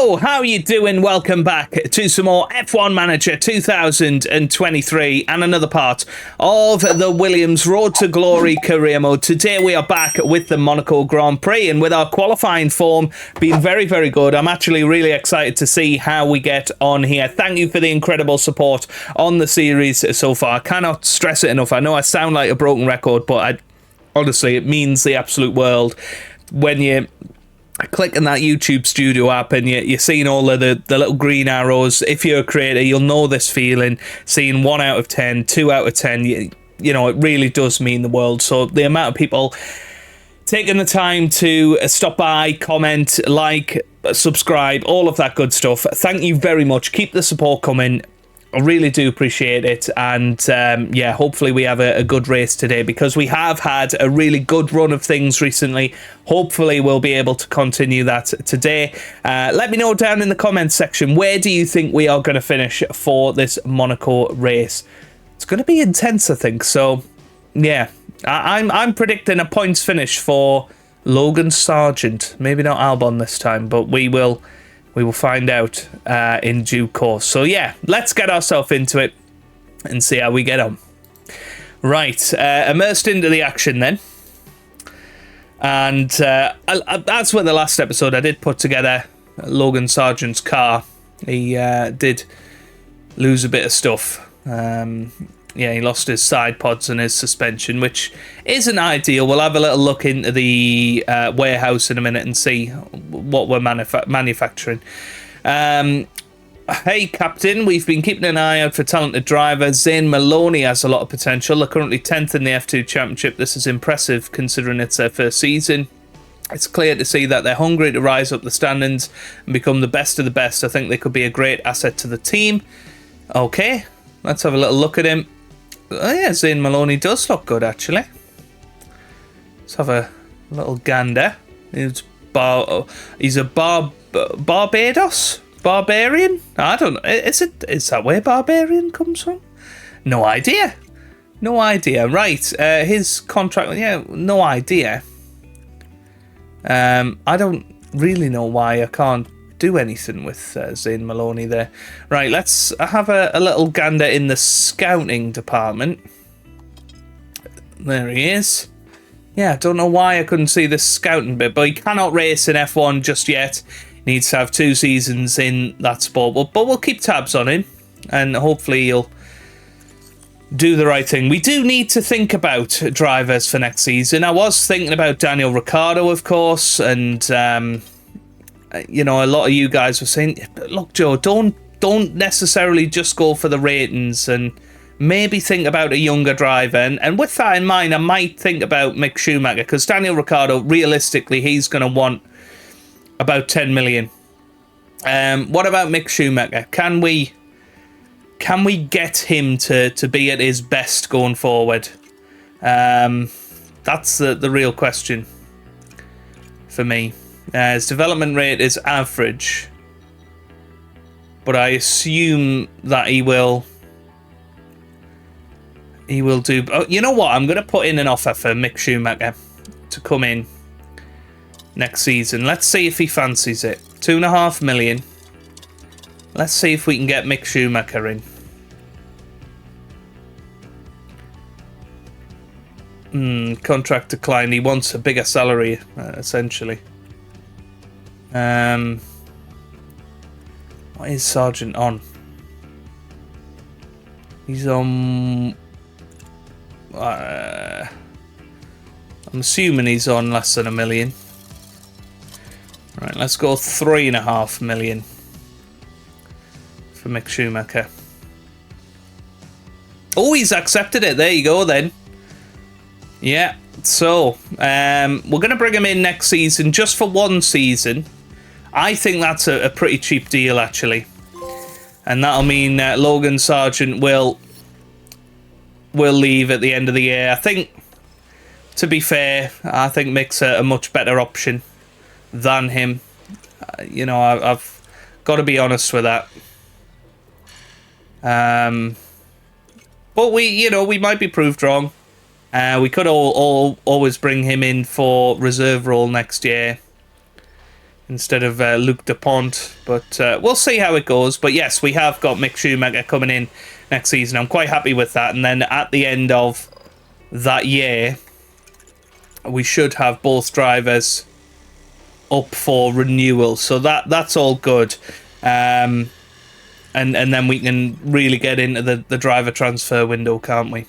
Hello, how are you doing? Welcome back to some more F1 Manager 2023 and another part of the Williams Road to Glory career mode. Today we are back with the Monaco Grand Prix and with our qualifying form being very, very good. I'm actually really excited to see how we get on here. Thank you for the incredible support on the series so far. I cannot stress it enough. I know I sound like a broken record, but honestly, it means the absolute world when you click on that YouTube Studio app and you're seeing all of the little green arrows. If you're a creator, you'll know this feeling, seeing 1 out of 10, 2 out of 10, you know, it really does mean the world. So the amount of people taking the time to stop by, comment, like, subscribe, all of that good stuff, thank you very much. Keep the support coming. I really do appreciate it, and yeah, hopefully we have a good race today because we have had a really good run of things recently. Hopefully we'll be able to continue that today. Let me know down in the comments section, where do you think we are going to finish for this Monaco race? It's going to be intense, I think, so yeah, I'm predicting a points finish for Logan Sargent. Maybe not Albon this time, but we will find out in due course. So yeah, let's get ourselves into it and see how we get on. Right, immersed into the action then. And as with the last episode, I did put together Logan Sargent's car. He did lose a bit of stuff. Yeah, he lost his side pods and his suspension, which isn't ideal. We'll have a little look into the warehouse in a minute and see what we're manufacturing. Hey, Captain, we've been keeping an eye out for talented drivers. Zane Maloney has a lot of potential. They're currently 10th in the F2 Championship. This is impressive considering it's their first season. It's clear to see that they're hungry to rise up the standings and become the best of the best. I think they could be a great asset to the team. Okay, let's have a little look at him. Oh yeah, Zane Maloney does look good, actually. Let's have a little gander. He's a Barbados? Barbarian? I don't know. Is that where Barbarian comes from? No idea. No idea. Right, his contract, yeah, no idea. I don't really know why I can't do anything with Zane Maloney there. Right, let's have a little gander in the scouting department. There he is. Yeah, I don't know why I couldn't see this scouting bit, but he cannot race in F1 just yet. He needs to have 2 seasons in that sport, but we'll keep tabs on him, and hopefully he'll do the right thing. We do need to think about drivers for next season. I was thinking about Daniel Ricciardo, of course, and you know, a lot of you guys were saying, look, Joe, don't necessarily just go for the ratings and maybe think about a younger driver. And with that in mind, I might think about Mick Schumacher, because Daniel Ricciardo, realistically, he's going to want about 10 million. What about Mick Schumacher? Can we get him to be at his best going forward? That's the real question for me. His development rate is average, but I assume that he will do. Oh, you know what? I'm going to put in an offer for Mick Schumacher to come in next season. Let's see if he fancies it. 2.5 million. Let's see if we can get Mick Schumacher in. Contract decline. He wants a bigger salary, essentially. What is Sargent on? He's on. I'm assuming he's on less than 1 million. Right, let's go 3.5 million for Mick Schumacher. Oh, he's accepted it. There you go, then. Yeah. So, we're going to bring him in next season, just for 1 season. I think that's a pretty cheap deal, actually. And that'll mean Logan Sargent will leave at the end of the year. I think, to be fair, I think Mick's a much better option than him. You know, I've got to be honest with that. But we might be proved wrong. We could always bring him in for reserve role next year instead of Luc Dupont. But we'll see how it goes. But yes, we have got Mick Schumacher coming in next season. I'm quite happy with that. And then at the end of that year, we should have both drivers up for renewal. So that's all good. And then we can really get into the driver transfer window, can't we?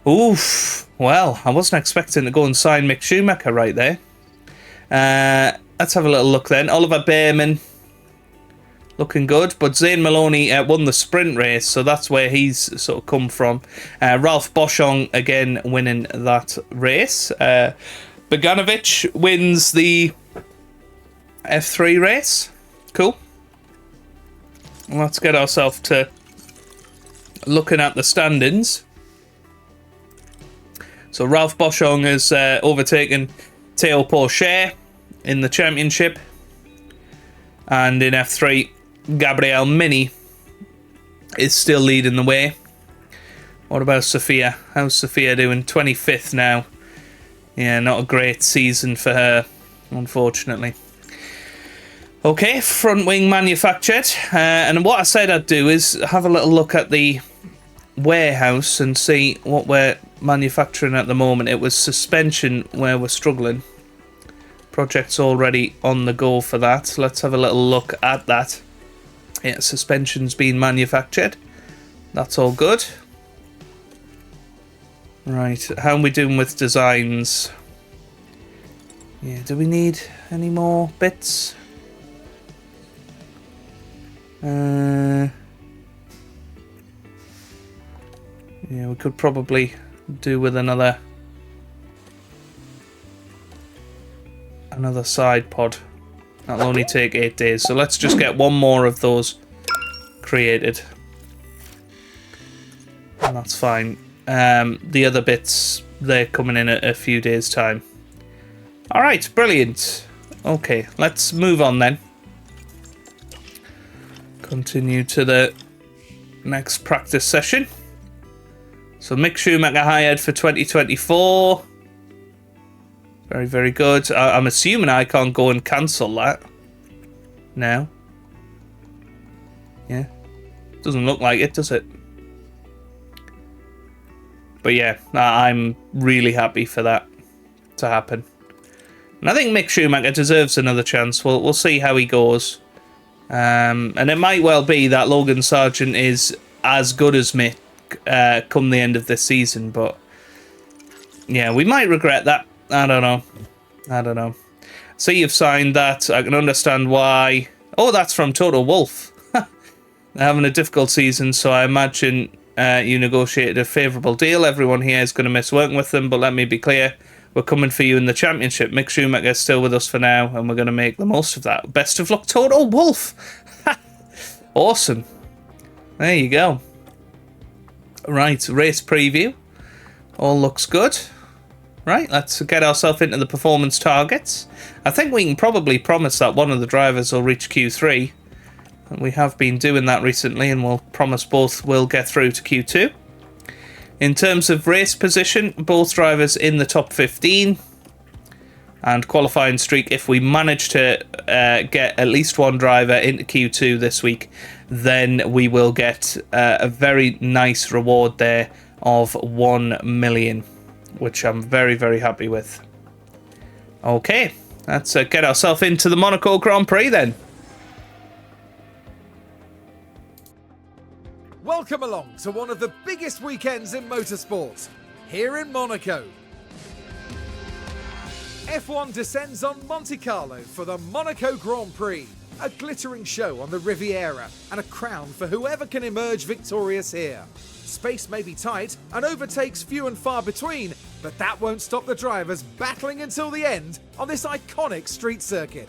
Oof. Well, I wasn't expecting to go and sign Mick Schumacher right there. Let's have a little look then. Oliver Behrman, looking good. But Zane Maloney won the sprint race, so that's where he's sort of come from. Ralph Boschung, again, winning that race. Bogdanovic wins the F3 race. Cool. Let's get ourselves to looking at the standings. So Ralph Boschung has overtaken Theo Pourchaire in the championship. And in F3, Gabriel Mini is still leading the way. What about Sophia? How's Sophia doing? 25th now. Yeah, not a great season for her, unfortunately. Okay, front wing manufactured. And what I said I'd do is have a little look at the warehouse and see what we're manufacturing at the moment. It was suspension where we're struggling. Project's already on the go for that. Let's have a little look at that. Yeah, suspension's being manufactured. That's all good. Right, how are we doing with designs? Yeah, do we need any more bits? Yeah, we could probably do with another side pod. That'll only take 8 days, so let's just get one more of those created. And that's fine. The other bits, they're coming in a few days' time. Alright, brilliant. Okay, let's move on then. Continue to the next practice session. So Mick Schumacher hired for 2024. Very, very good. I'm assuming I can't go and cancel that now. Yeah. Doesn't look like it, does it? But yeah, I'm really happy for that to happen. And I think Mick Schumacher deserves another chance. We'll see how he goes. And it might well be that Logan Sargent is as good as Mick come the end of this season. But yeah, we might regret that. I don't know. See, you've signed that. I can understand why. Oh, that's from Toto Wolff. They're having a difficult season, so I imagine you negotiated a favourable deal. Everyone here is going to miss working with them, but let me be clear. We're coming for you in the championship. Mick Schumacher is still with us for now, and we're going to make the most of that. Best of luck, Toto Wolff. Awesome. There you go. Right, race preview. All looks good. Right, let's get ourselves into the performance targets. I think we can probably promise that one of the drivers will reach Q3. And we have been doing that recently, and we'll promise both will get through to Q2. In terms of race position, both drivers in the top 15. And qualifying streak, if we manage to get at least one driver into Q2 this week, then we will get a very nice reward there of 1 million. Which I'm very, very happy with. Okay, let's get ourselves into the Monaco Grand Prix then. Welcome along to one of the biggest weekends in motorsport, here in Monaco. F1 descends on Monte Carlo for the Monaco Grand Prix, a glittering show on the Riviera and a crown for whoever can emerge victorious here. Space may be tight and overtakes few and far between, but that won't stop the drivers battling until the end on this iconic street circuit.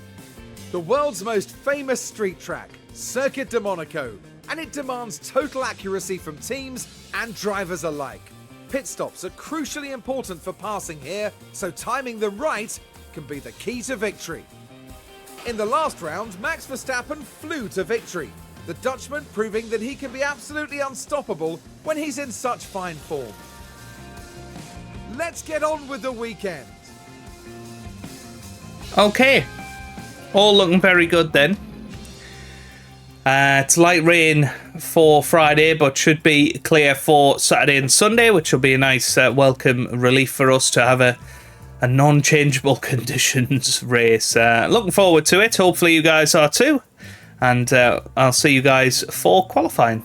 The world's most famous street track, Circuit de Monaco, and it demands total accuracy from teams and drivers alike. Pit stops are crucially important for passing here, so timing them right can be the key to victory. In the last round, Max Verstappen flew to victory, the Dutchman proving that he can be absolutely unstoppable when he's in such fine form. Let's get on with the weekend. Okay, All looking very good then. It's light rain for Friday, but should be clear for Saturday and Sunday, which will be a nice welcome relief for us to have a non-changeable conditions race. Looking forward to it. Hopefully you guys are too. And I'll see you guys for qualifying.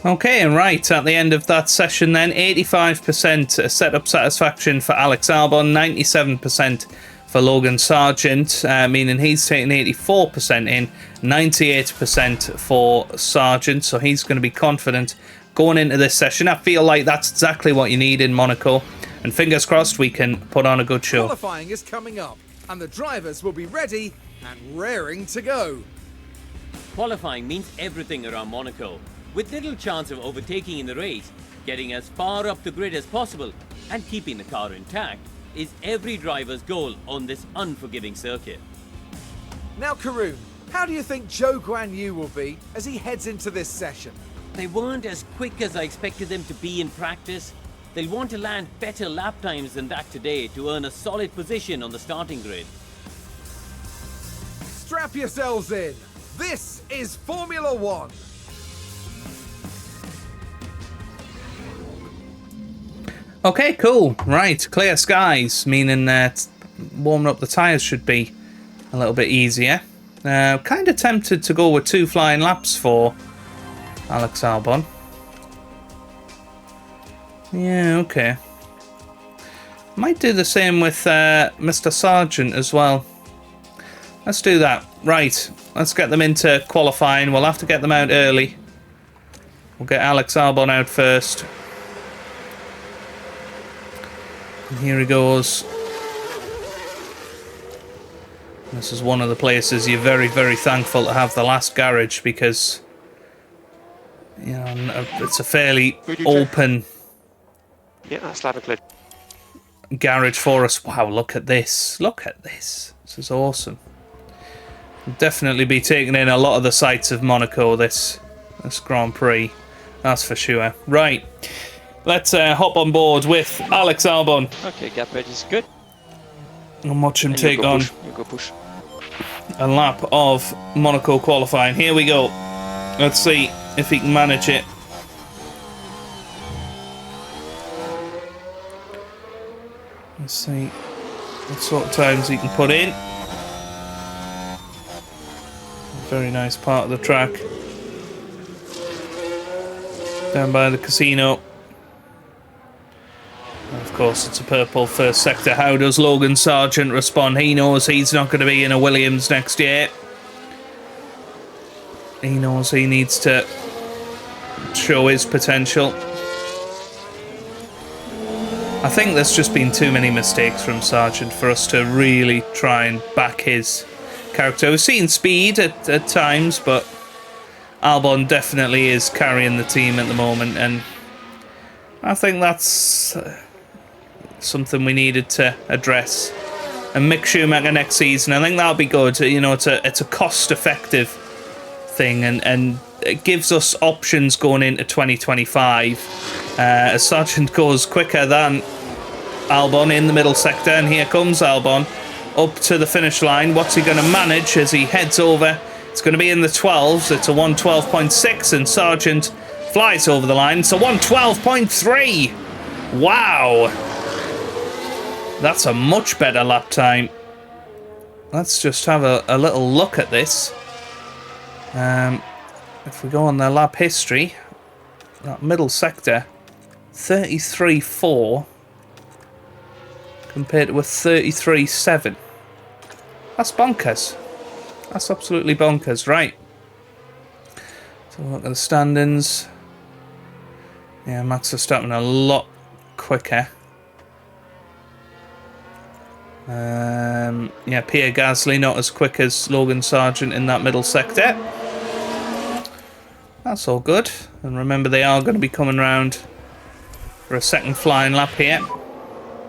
Okay, and right at the end of that session then, 85% setup satisfaction for Alex Albon, 97% for Logan Sargent, meaning he's taking 84% in, 98% for Sargent, so he's going to be confident going into this session. I feel like that's exactly what you need in Monaco, and fingers crossed we can put on a good show. Qualifying is coming up, and the drivers will be ready and raring to go. Qualifying means everything around Monaco, with little chance of overtaking in the race. Getting as far up the grid as possible and keeping the car intact is every driver's goal on this unforgiving circuit. Now, Karun, how do you think Zhou Guan Yu will be as he heads into this session? They weren't as quick as I expected them to be in practice. They'll want to land better lap times than that today to earn a solid position on the starting grid. Strap yourselves in. This is Formula One. Okay, cool. Right, clear skies, meaning that warming up the tyres should be a little bit easier. Kind of tempted to go with 2 flying laps for Alex Albon. Yeah, okay. Might do the same with Mr. Sargent as well. Let's do that. Right, let's get them into qualifying. We'll have to get them out early. We'll get Alex Albon out first. And here he goes. This is one of the places you're very, very thankful to have the last garage, because you know it's a fairly open garage for us. Wow, look at this. Look at this. This is awesome. We'll definitely be taking in a lot of the sights of Monaco this Grand Prix. That's for sure. Right. Let's hop on board with Alex Albon. Okay, gap edge is good. And watch him take on push. a lap of Monaco qualifying. Here we go. Let's see if he can manage it. Let's see what sort of times he can put in. Very nice part of the track. Down by the casino. Of course, it's a purple first sector. How does Logan Sargent respond? He knows he's not going to be in a Williams next year. He knows he needs to show his potential. I think there's just been too many mistakes from Sargent for us to really try and back his character. We've seen speed at times, but Albon definitely is carrying the team at the moment, and I think that's something we needed to address. And Mick Schumacher next season, I think that'll be good. You know, it's a cost-effective thing, and it gives us options going into 2025. As Sargent goes quicker than Albon in the middle sector, and here comes Albon up to the finish line. What's he going to manage as he heads over? It's going to be in the 12s. It's a 112.6, and Sargent flies over the line. It's a 112.3. Wow. That's a much better lap time. Let's just have a little look at this. If we go on the lap history, that middle sector, 33.4 compared to a 33.7. That's bonkers. That's absolutely bonkers. Right. So look at the standings. Yeah, Max Verstappen a lot quicker. Yeah, Pierre Gasly not as quick as Logan Sargent in that middle sector. That's all good. And remember, they are going to be coming round for a second flying lap here.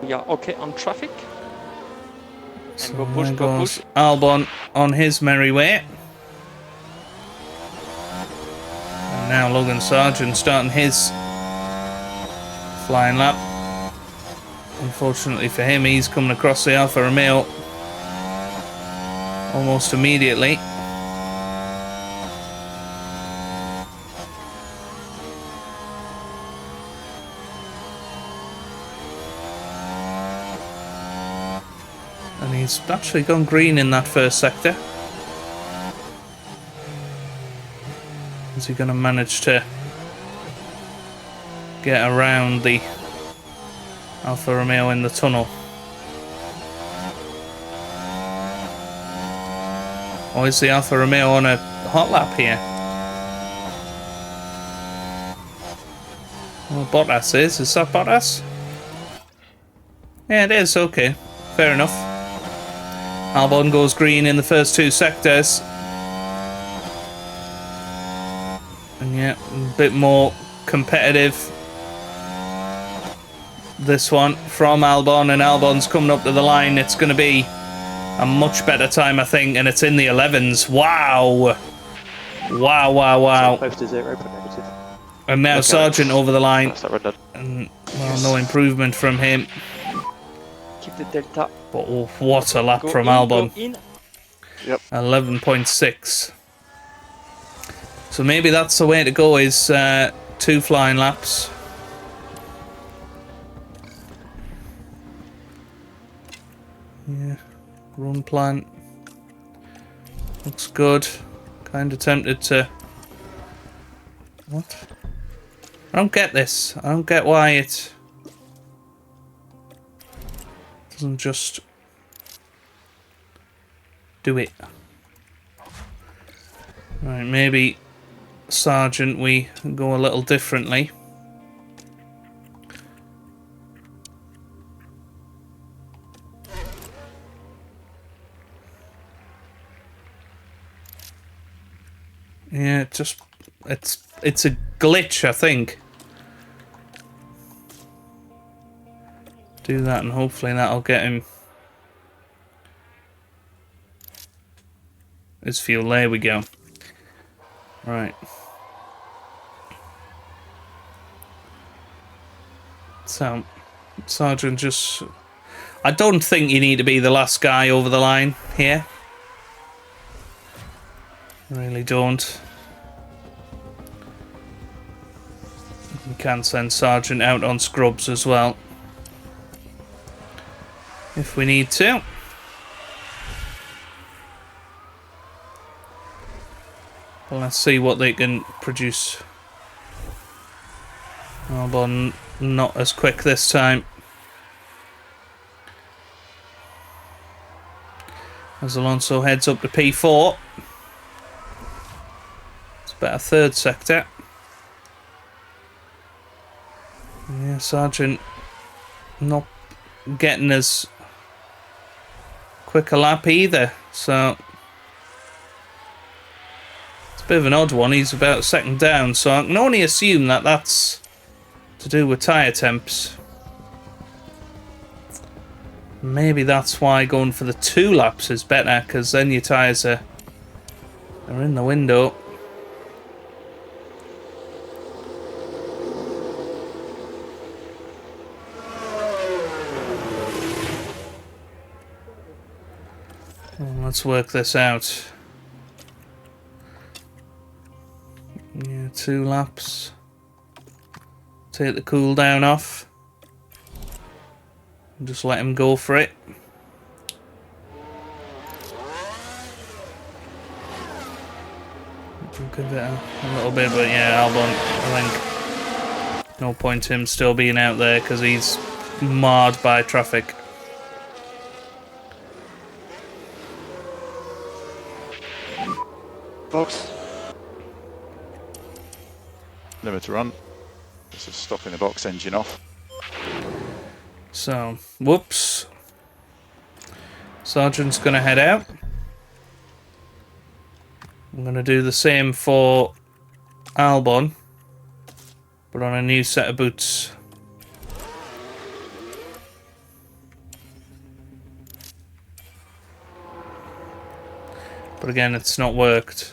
Yeah, okay, on traffic. So And go push, there go goes push. Albon on his merry way. And now Logan Sargent starting his flying lap. Unfortunately for him, he's coming across the Alfa Romeo almost immediately. And he's actually gone green in that first sector. Is he going to manage to get around the Alfa Romeo in the tunnel? Or is the Alfa Romeo on a hot lap here? Well, Bottas is. Is that Bottas? Yeah, it is. Okay. Fair enough. Albon goes green in the first two sectors. And yeah, a bit more competitive. This one from Albon, and Albon's coming up to the line. It's going to be a much better time, I think, and it's in the 11s. Wow. Wow, wow, wow. Close to 0, but negative. And now Sargent over the line. And well, no improvement from him. keep the delta. But oh, what a lap Go from in, Albon. go in. Yep. 11.6. So maybe that's the way to go, is 2 flying laps. Yeah, run plan. Looks good. Kind of tempted to... What? I don't get this. I don't get why it doesn't just do it. Right, maybe Sargent we go a little differently. Yeah, it's a glitch, I think. Do that and hopefully that'll get him his fuel. There we go. Right. So, Sargent just... I don't think you need to be the last guy over the line here. I really don't. You can send Sargent out on scrubs as well, if we need to. Well, let's see what they can produce. Albon not as quick this time. As Alonso heads up to P4. It's about a third sector. Yeah, Sargent not getting as quick a lap either, so it's a bit of an odd one. He's about a second down, so I can only assume that that's to do with tyre temps. Maybe that's why going for the 2 laps is better, because then your tyres are in the window. Let's work this out. Yeah, 2 laps. Take the cool down off. And just let him go for it. Give it a little bit, but yeah, Albon, I think no point him still being out there because he's marred by traffic. Box. Limiter run. This is stopping the box engine off. So, whoops. Sargent's going to head out. I'm going to do the same for Albon, but on a new set of boots. But again, it's not worked.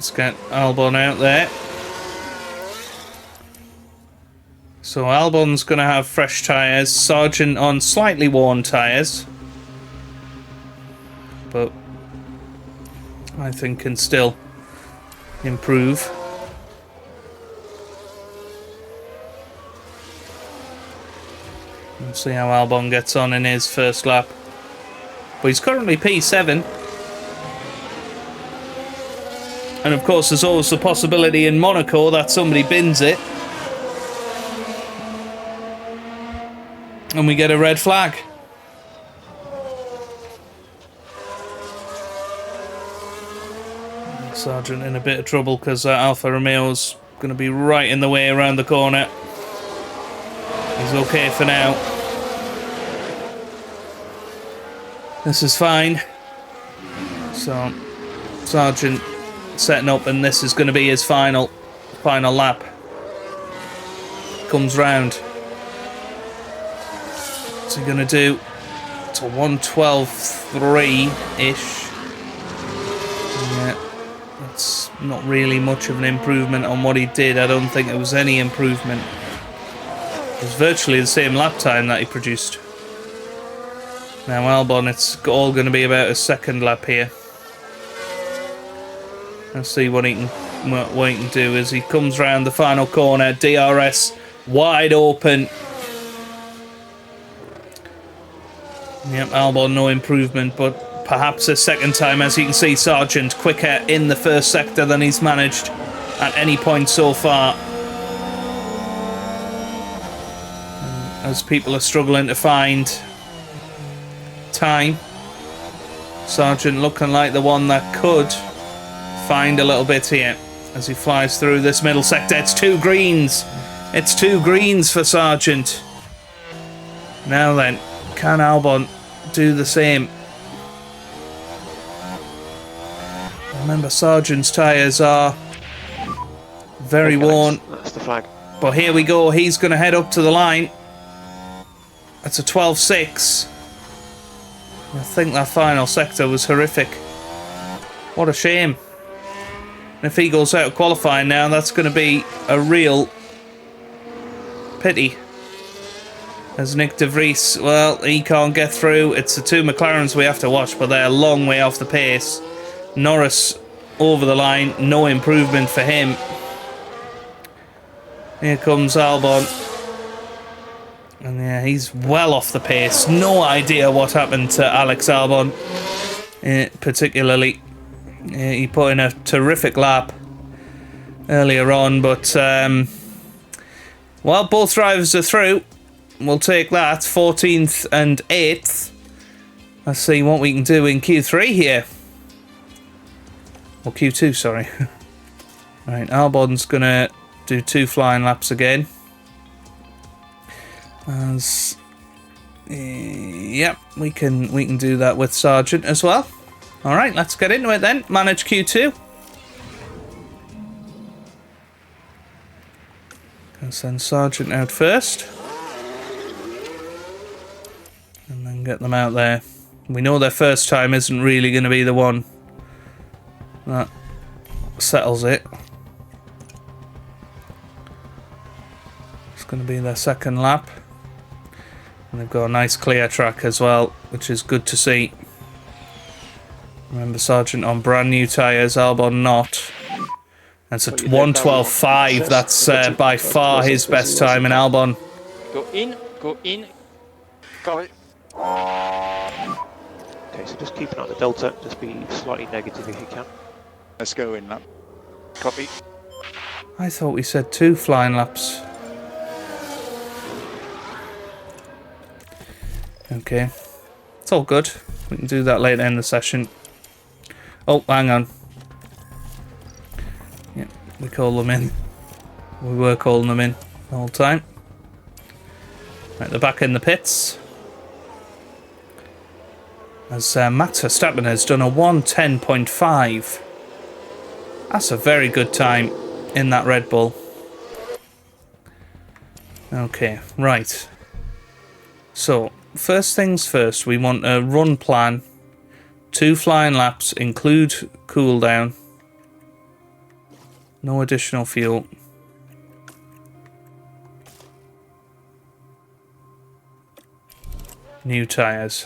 Let's get Albon out there. So Albon's going to have fresh tyres. Sargent on slightly worn tyres. But I think can still improve. We'll see how Albon gets on in his first lap. But he's currently P7. And of course there's always the possibility in Monaco that somebody bins it. And we get a red flag. Sargent in a bit of trouble because Alfa Romeo's going to be right in the way around the corner. He's okay for now. This is fine. So, Sargent setting up, and this is going to be his final lap. Comes round. What's he going to do? It's a 1:12.3-ish. Yeah, that's not really much of an improvement on what he did. I don't think it was any improvement. It was virtually the same lap time that he produced. Now Albon, it's all going to be about his second lap here. Let's see what he can do as he comes round the final corner. DRS wide open. Yep, Albon no improvement, but perhaps a second time. As you can see, Sargent quicker in the first sector than he's managed at any point so far. And as people are struggling to find time, Sargent looking like the one that could find a little bit here as he flies through this middle sector. It's 2 greens. It's 2 greens for Sargent. Now then, can Albon do the same? Remember, Sargent's tyres are very worn. That's the flag. But here we go. He's going to head up to the line. That's a 12.6. I think that final sector was horrific. What a shame. And if he goes out of qualifying now, that's going to be a real pity. As Nick de Vries, well, he can't get through. It's the 2 McLarens we have to watch, but they're a long way off the pace. Norris over the line, no improvement for him. Here comes Albon. And yeah, he's well off the pace. No idea what happened to Alex Albon, particularly. He put in a terrific lap earlier on, but well, both drivers are through. We'll take that. 14th and 8th. Let's see what we can do in Q3 here. Or Q2, sorry. Right, Albon's gonna do 2 flying laps again. As yep, we can do that with Sargent as well. All right, let's get into it then. Manage Q2. Gonna send Sargent out first, and then get them out there. We know their first time isn't really going to be the one that settles it. It's going to be their second lap. And they've got a nice clear track as well, which is good to see. Remember, Sargent on brand new tyres, Albon not. That's a 1:12.5. That's by far his best time in Albon. Go in, go in. Got it. Okay, so just keep an eye on the delta. Just be slightly negative if you can. Let's go in, lap. Copy. I thought we said 2 flying laps. Okay, it's all good. We can do that later in the session. Oh, hang on. Yeah, we call them in. We were calling them in the whole time. Right, they're back in the pits. As Max Verstappen has done a 1:10.5. That's a very good time in that Red Bull. Okay, right. So, first things first, we want a run plan. 2 flying laps, include cooldown. No additional fuel. New tyres.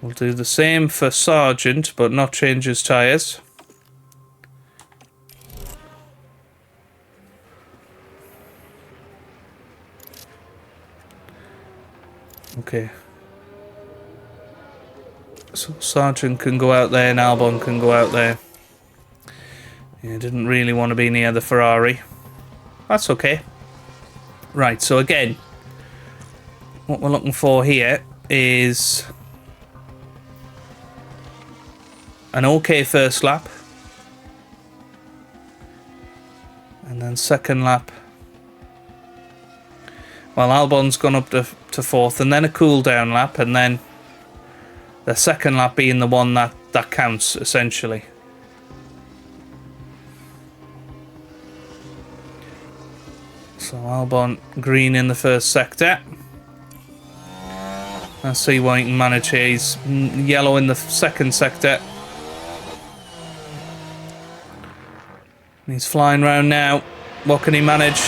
We'll do the same for Sergeant, but not change his tyres. Okay. So Sergeant can go out there and Albon can go out there. Yeah, didn't really want to be near the Ferrari. That's okay. Right, so again, what we're looking for here is an okay first lap. And then second lap. Well, Albon's gone up to fourth, and then a cool down lap, and then the second lap being the one that counts, essentially. So Albon green in the first sector. Let's see what he can manage here. He's yellow in the second sector. He's flying round now. What can he manage?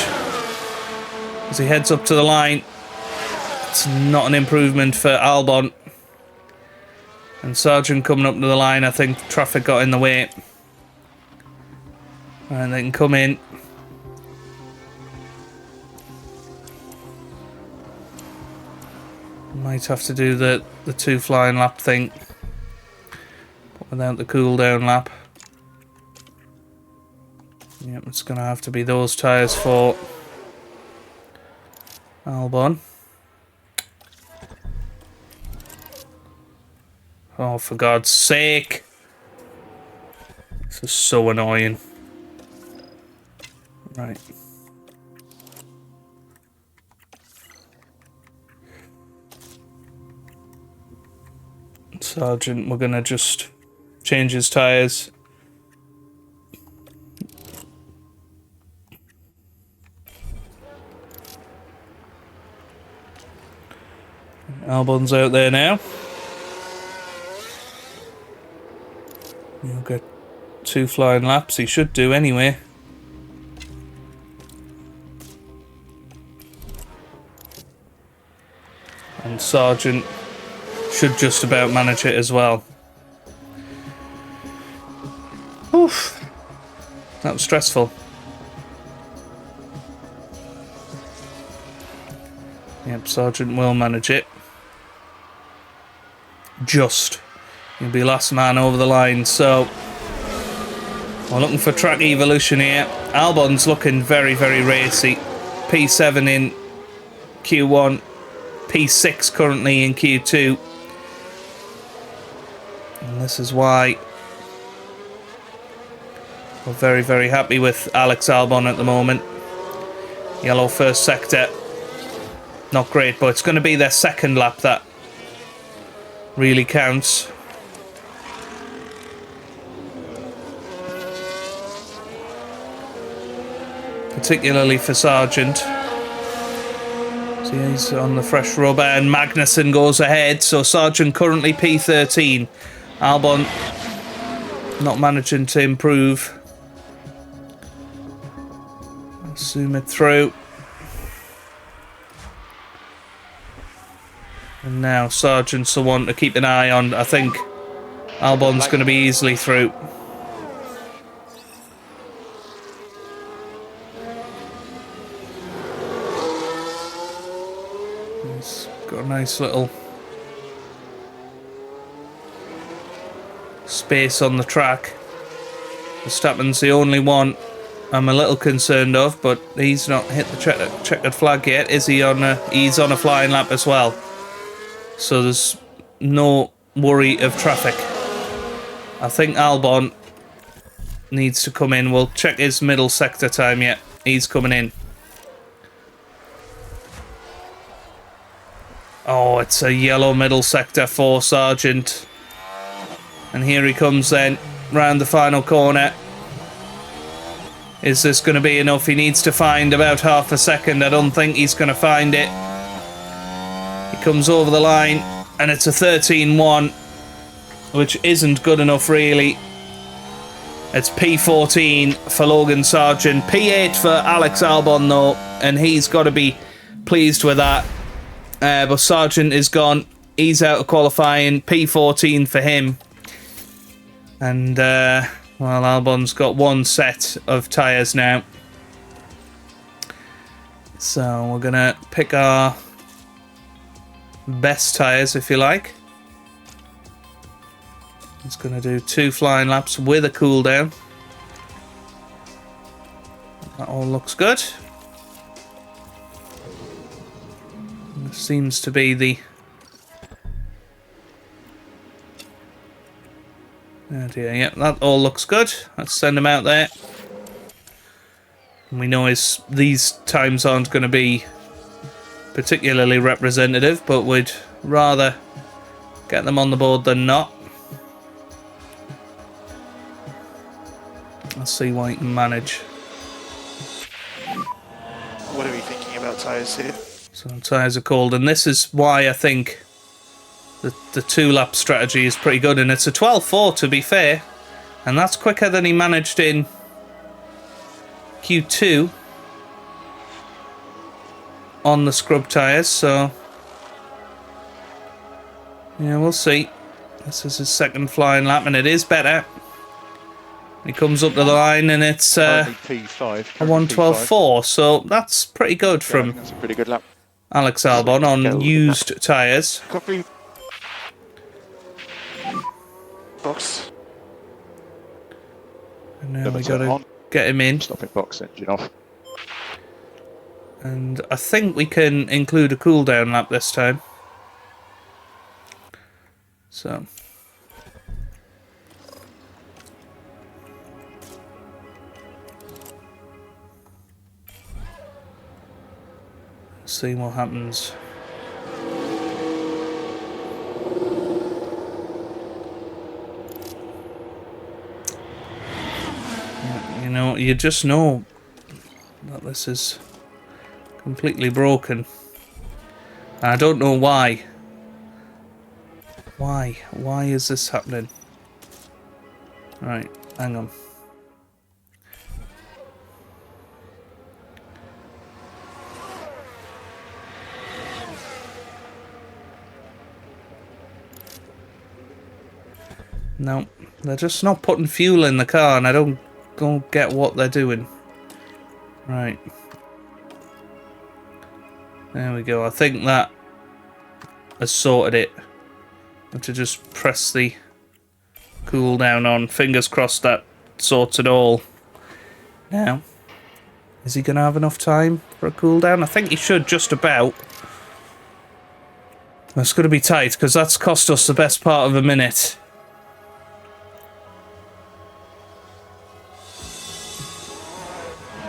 As he heads up to the line. It's not an improvement for Albon. And Sargent coming up to the line. I think traffic got in the way. And they can come in. Might have to do the two flying lap thing. But without the cool down lap. Yep, it's going to have to be those tyres for Albon. Oh, for God's sake. This is so annoying. Right. Sergeant, we're going to just change his tyres. Albon's out there now. He'll get two flying laps. He should do anyway. And Sargent should just about manage it as well. Oof. That was stressful. Yep, Sargent will manage it. Just. He'll be last man over the line, so we're looking for track evolution here. Albon's looking very, very racy. P7 in Q1, P6 currently in Q2. And this is why we're very, very happy with Alex Albon at the moment. Yellow first sector. Not great, but it's going to be their second lap that really counts. Particularly for Sargent. So he's on the fresh rubber and Magnussen goes ahead. So Sargent currently P13. Albon not managing to improve. Zoom it through. And now Sargent's the one to keep an eye on. I think Albon's going to be easily through. He's got a nice little space on the track. Verstappen's the only one I'm a little concerned of, but he's not hit the checkered flag yet. Is he on a? He's on a flying lap as well. So there's no worry of traffic. I think Albon needs to come in. We'll check his middle sector time yet. He's coming in. Oh, it's a yellow middle sector for Sargent. And here he comes then, round the final corner. Is this going to be enough? He needs to find about half a second. I don't think he's going to find it. He comes over the line, and it's a 13-1, which isn't good enough, really. It's P14 for Logan Sargent, P8 for Alex Albon though, and he's got to be pleased with that. But Sargent is gone. He's out of qualifying. P14 for him. And, well, Albon's got one set of tyres now. So we're going to pick our best tyres, if you like. It's going to do 2 flying laps with a cool down. That all looks good. This seems to be the... Oh dear, yeah, that all looks good. Let's send him out there. And we know these times aren't going to be particularly representative, but we'd rather get them on the board than not. Let's see what he can manage. What are we thinking about tyres here? So tyres are cold, and this is why I think the 2-lap strategy is pretty good, and it's a 12.4 to be fair, and that's quicker than he managed in Q2 on the scrub tyres, so yeah, we'll see. This is his second flying lap, and it is better. He comes up to the line, and it's a P5, 1:12.4, so that's pretty good from That's a pretty good lap. Alex Albon on used tyres. Copy. Box. And now we Limiter got to on. get him in. Stopping box engine off. And I think we can include a cooldown lap this time. So. See what happens. You know, you just know that this is completely broken. And I don't know why. Why? Why is this happening? Right, hang on. No, they're just not putting fuel in the car, and I don't get what they're doing. Right. There we go. I think that has sorted it. I have to just press the cool down on. Fingers crossed that sorts it all. Now, is he going to have enough time for a cool down? I think he should just about. That's going to be tight, because that's cost us the best part of a minute.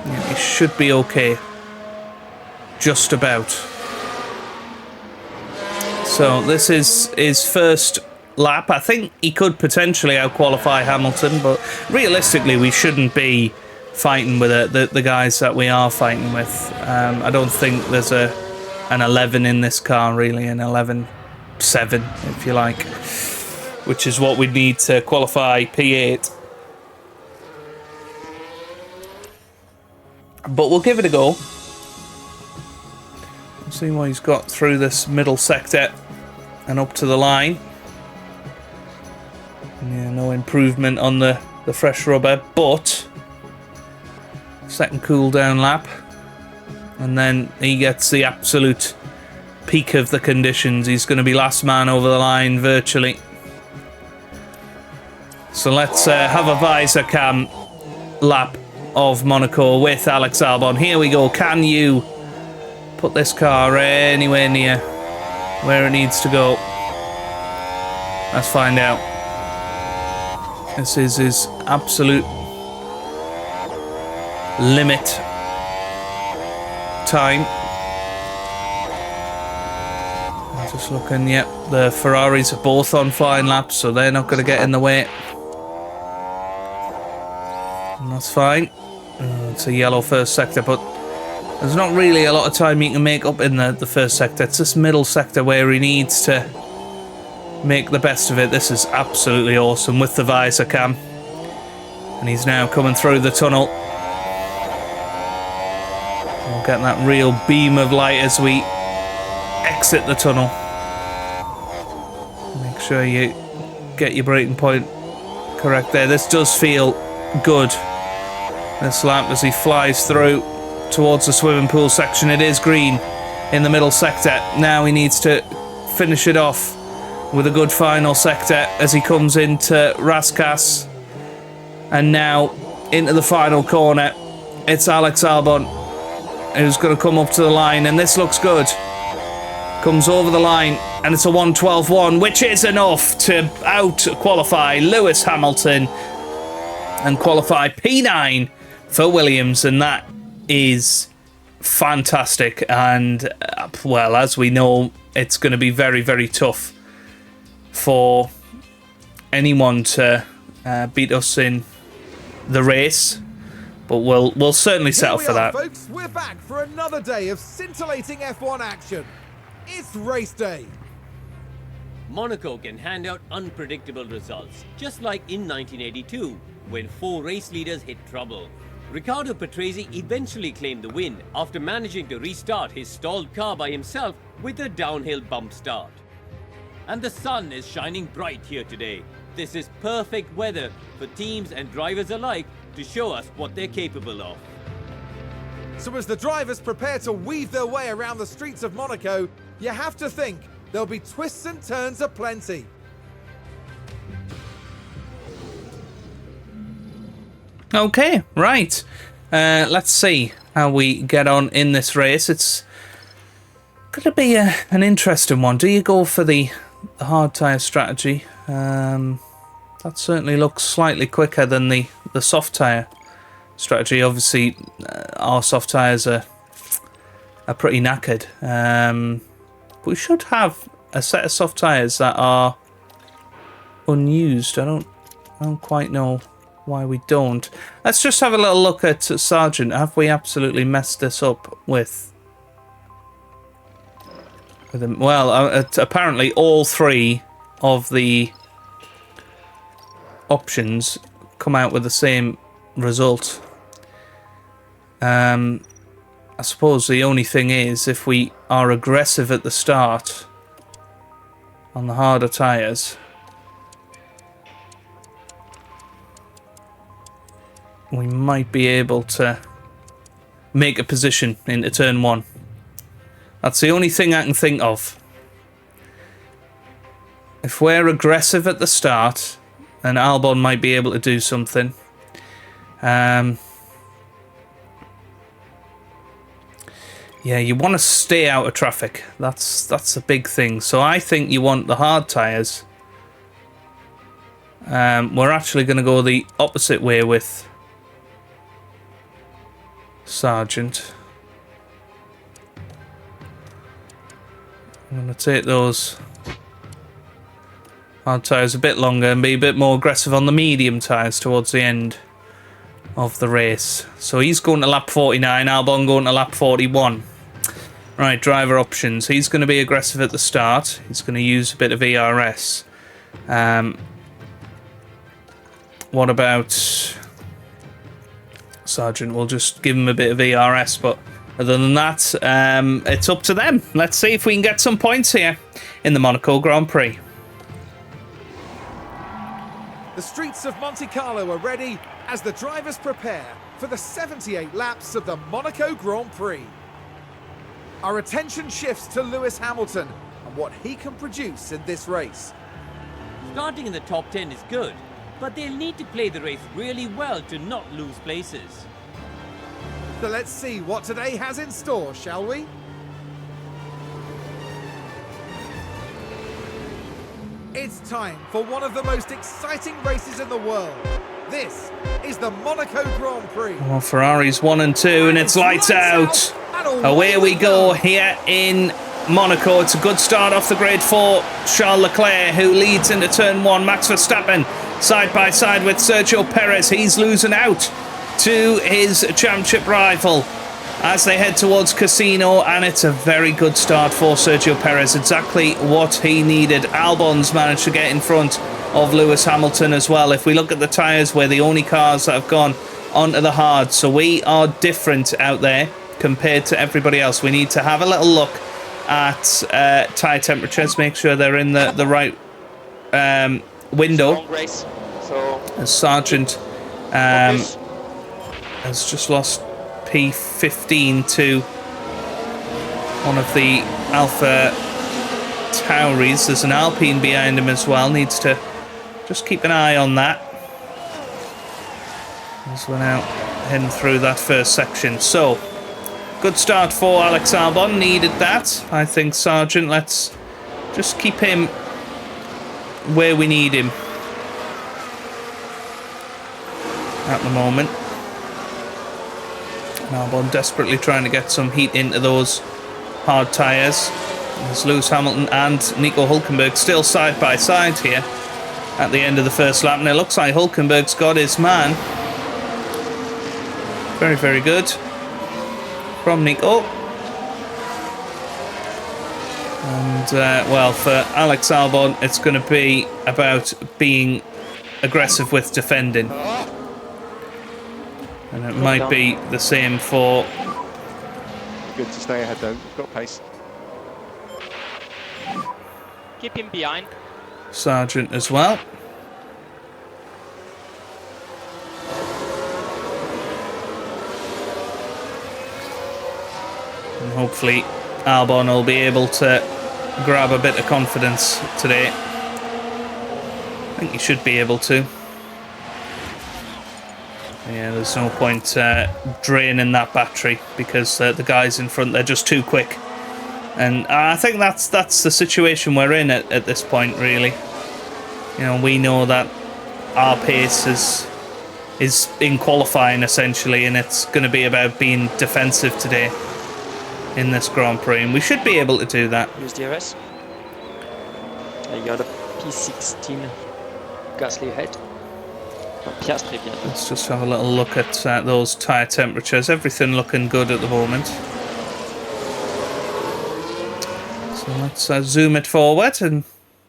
Yeah, he should be okay. Just about. So this is his first lap. I think he could potentially outqualify Hamilton, but realistically we shouldn't be fighting with the guys that we are fighting with. I don't think there's an 11 in this car, really, an 11.7 if you like, which is what we need to qualify P8. But we'll give it a go. See what he's got through this middle sector and up to the line. Yeah, no improvement on the fresh rubber, but second cool down lap, and then he gets the absolute peak of the conditions. He's going to be last man over the line virtually. So let's have a visor cam lap of Monaco with Alex Albon. Here we go. Can you put this car anywhere near where it needs to go? Let's find out. This is his absolute limit time. I'm just looking, yep, the Ferraris are both on flying laps, so they're not going to get in the way. And that's fine. It's a yellow first sector, but there's not really a lot of time he can make up in the first sector. It's this middle sector where he needs to make the best of it. This is absolutely awesome with the visor cam. And he's now coming through the tunnel. We'll get that real beam of light as we exit the tunnel. Make sure you get your braking point correct there. This does feel good. This lap as he flies through towards the swimming pool section. It is green in the middle sector. Now he needs to finish it off with a good final sector as he comes into Raskas. And now into the final corner. It's Alex Albon who's going to come up to the line, and this looks good. Comes over the line, and it's a 1:12.1, which is enough to out-qualify Lewis Hamilton and qualify P9 for Williams, and that is fantastic. And, well, as we know, it's going to be very, very tough for anyone to beat us in the race, but we'll certainly settle for that. Folks, we're back for another day of scintillating F1 action. It's race day. Monaco can hand out unpredictable results, just like in 1982, when 4 race leaders hit trouble. Riccardo Patrese eventually claimed the win after managing to restart his stalled car by himself with a downhill bump start. And the sun is shining bright here today. This is perfect weather for teams and drivers alike to show us what they're capable of. So as the drivers prepare to weave their way around the streets of Monaco, you have to think there'll be twists and turns aplenty. Okay, right. Let's see how we get on in this race. It's going to be an interesting one. Do you go for the hard tyre strategy? That certainly looks slightly quicker than the soft tyre strategy. Obviously, our soft tyres are pretty knackered. We should have a set of soft tyres that are unused. I don't quite know why we don't. Let's just have a little look at Sargent. Have we absolutely messed this up with him? Well, apparently all 3 of the options come out with the same result. I suppose the only thing is, if we are aggressive at the start on the harder tyres, we might be able to make a position into turn 1. That's the only thing I can think of. If we're aggressive at the start, and Albon might be able to do something. Yeah, you want to stay out of traffic. That's a big thing. So I think you want the hard tyres. We're actually going to go the opposite way with Sargent. I'm going to take those hard tyres a bit longer and be a bit more aggressive on the medium tyres towards the end of the race. So he's going to lap 49, Albon going to lap 41. Right, driver options. He's going to be aggressive at the start. He's going to use a bit of ERS. What about Sargent? We'll just give him a bit of ERS, but other than that, it's up to them. Let's see if we can get some points here in the Monaco Grand Prix. The streets of Monte Carlo are ready as the drivers prepare for the 78 laps of the Monaco Grand Prix. Our attention shifts to Lewis Hamilton and what he can produce in this race. Starting in the top 10 is good, but they'll need to play the race really well to not lose places. So let's see what today has in store, shall we? It's time for one of the most exciting races in the world. This is the Monaco Grand Prix. Well, Ferrari's 1 and 2, and it's lights out. Away we go here in Monaco. It's a good start off the grid for Charles Leclerc, who leads into turn 1. Max Verstappen side by side with Sergio Perez. He's losing out to his championship rival as they head towards Casino, and it's a very good start for Sergio Perez. Exactly what he needed. Albon's managed to get in front of Lewis Hamilton as well. If we look at the tyres, we're the only cars that have gone onto the hard. So we are different out there compared to everybody else. We need to have a little look at tyre temperatures, make sure they're in the right window. As Sargent has just lost P15 to one of the Alpha Tauris. There's an Alpine behind him as well. Needs to just keep an eye on that as we're now heading through that first section. So, good start for Alex Albon. Needed that. I think Sargent, let's just keep him where we need him at the moment. Albon desperately trying to get some heat into those hard tyres. There's Lewis Hamilton and Nico Hülkenberg still side by side here at the end of the first lap, and it looks like Hülkenberg's got his man. Very, very good from Nico. And well, for Alex Albon, it's going to be about being aggressive with defending, and it might be the same for. Good to stay ahead though. We've got pace. Keep him behind. Sargent as well. And hopefully Albon will be able to grab a bit of confidence today. I think he should be able to. Yeah, there's no point draining that battery because the guys in front, they're just too quick. And I think that's the situation we're in at this point, really. You know, we know that our pace is in qualifying, essentially, and it's going to be about being defensive today in this Grand Prix, and we should be able to do that. Use DRS. You're the P16. Gasly ahead. Piastri bien. Let's just have a little look at those tyre temperatures. Everything looking good at the moment. So let's zoom it forward and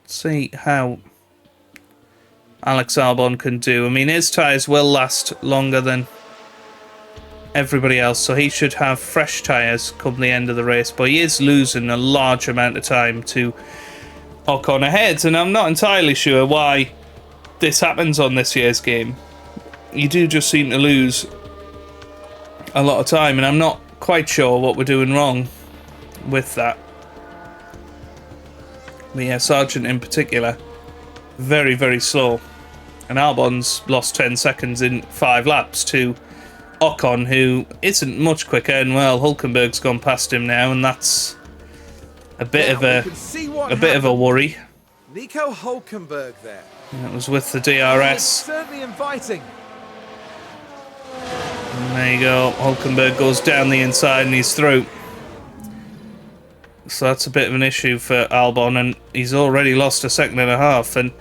see how Alex Albon can do. I mean, his tyres will last longer than everybody else, so he should have fresh tyres come the end of the race, but he is losing a large amount of time to Ocon ahead, and I'm not entirely sure why this happens on this year's game. You do just seem to lose a lot of time, and I'm not quite sure what we're doing wrong with that. But yeah, Sargent in particular, very, very slow. And Albon's lost 10 seconds in 5 laps to Ocon, who isn't much quicker. And well, Hülkenberg's gone past him now, and that's a bit of a worry. Nico Hülkenberg there. That was with the It's DRS. certainly inviting. And there you go. Hülkenberg goes down the inside and he's through. So that's a bit of an issue for Albon, and he's already lost a second and a half. And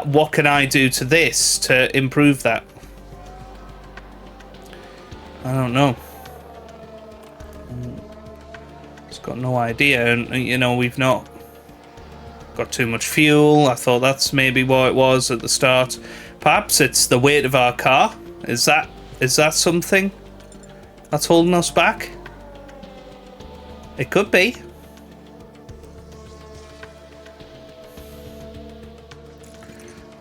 what can I do to this to improve that? I don't know. Just got no idea, and you know, we've not got too much fuel. I thought that's maybe what it was at the start. Perhaps it's the weight of our car. Is that something that's holding us back? It could be.